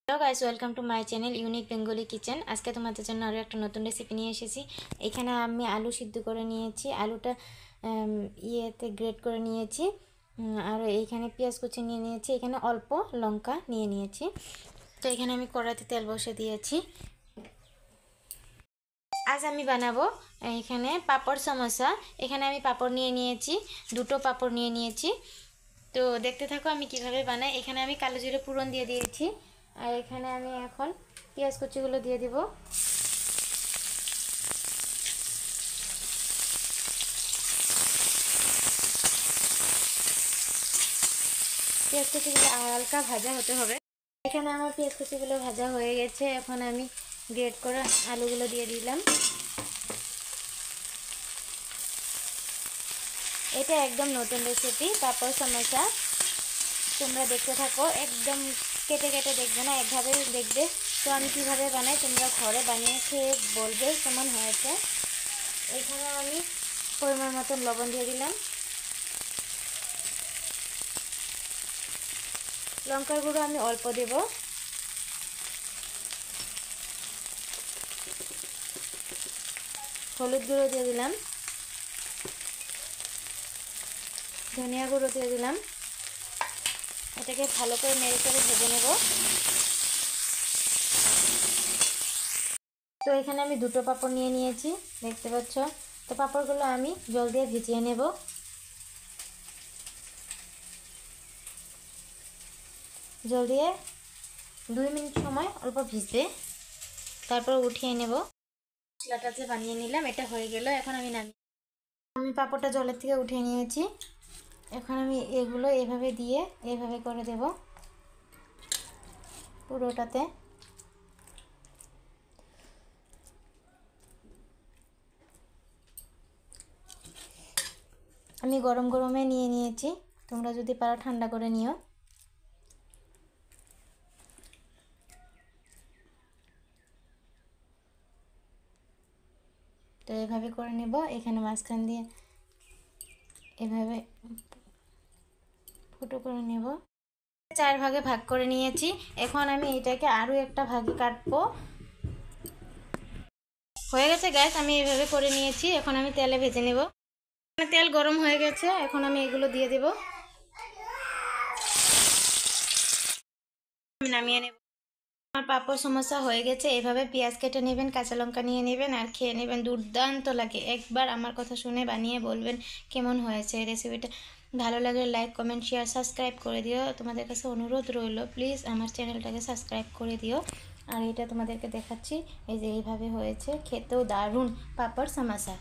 Hello guys, welcome to my channel unique Bengali kitchen. আজকে তোমাদের জন্য আরও একটা নতুন রেসিপি নিয়ে এসেছি। এখানে আমি আলু সিদ্ধ করে নিয়েছি, আলুটা ইয়েতে গ্রেট করে নিয়েছি, আর এইখানে পেঁয়াজ কুচি নিয়ে নিয়েছি, এখানে অল্প লঙ্কা নিয়ে নিয়েছি। তো এখানে আমি কড়াইতে তেল বসে দিয়েছি। আজ আমি বানাবো এখানে পাঁপড় সমোসা। এখানে আমি পাঁপড় নিয়ে নিয়েছি, দুটো পাঁপড় নিয়ে নিয়েছি। তো দেখতে থাকো আমি কিভাবে বানাই। এখানে আমি কালো জিরে ফোড়ন দিয়ে দিয়েছি, আর এখানে আমি এখন পেঁয়াজ কুচিগুলো দিয়ে দিব। পেঁয়াজ কুচিগুলো হালকা ভাজা হতে হবে। এখানে আমার পেঁয়াজ কুচিগুলো ভাজা হয়ে গেছে। এখন আমি গ্রেট করা আলুগুলো দিয়ে দিলাম। এটা একদম নতুন রেসিপি, পাঁপড় সমোসা। তোমরা দেখতে থাকো, একদম কেটে কেটে দেখবে না, একভাবে দেখবে। তো আমি কীভাবে বানাই তোমরা ঘরে বানিয়ে খেয়ে বলবে কেমন হয়েছে। এখানে আমি পরিমাণ মতন লবণ দিয়ে দিলাম, লঙ্কার গুঁড়ো আমি অল্প দেব, হলুদ গুঁড়ো দিয়ে দিলাম, ধনিয়া গুঁড়ো দিয়ে দিলাম। এটাকে ভালো করে নেড়ে চেড়ে ভেজে নেব। তো এখানে আমি দুটো পাঁপড় নিয়ে নিয়েছি, দেখতে পাচ্ছ। তো পাঁপড়গুলো আমি জল দিয়ে ভিজিয়ে নেব। জল দিয়ে 2 মিনিট সময় অল্প ভিজবে, তারপর উঠিয়ে নেব। মশলাটা যে বানিয়ে নিলাম এটা হয়ে গেল। এখন আমি পাঁপড়টা জলের থেকে উঠিয়ে নিয়েছি। এখন আমি এগুলো এভাবে দিয়ে এভাবে করে দেব পুরোটাতে। আমি গরম গরমে নিয়ে নিয়েছি, তোমরা যদি পারো ঠান্ডা করে নিও। তো এভাবে করে নেব। এখানে মাঝখান দিয়ে এভাবে ফুটো করে নেব। 4 ভাগে ভাগ করে নিয়েছি। এখন আমি এটাকে আরও একটা ভাগে কাটবো। হয়ে গেছে গ্যাস, আমি এভাবে করে নিয়েছি। এখন আমি তেলে ভেজে নেব। তেল গরম হয়ে গেছে, এখন আমি এগুলো দিয়ে দেব। আমি নামিয়ে নেব। আমার পাঁপড় সমোসা হয়ে গেছে। এভাবে পেঁয়াজ কেটে নেবেন, কাঁচা লঙ্কা নিয়ে নেবেন আর খেয়ে নেবেন, দুর্দান্ত লাগে। একবার আমার কথা শুনে বানিয়ে বলবেন কেমন হয়েছে। এই রেসিপিটা ভালো লাগলে লাইক, কমেন্ট, শেয়ার, সাবস্ক্রাইব করে দিও। তোমাদের কাছে অনুরোধ রইল, প্লিজ আমার চ্যানেলটাকে সাবস্ক্রাইব করে দিও। আর এটা তোমাদেরকে দেখাচ্ছি, এই যে এইভাবে হয়েছে, খেতেও দারুণ পাঁপড় সমোসা।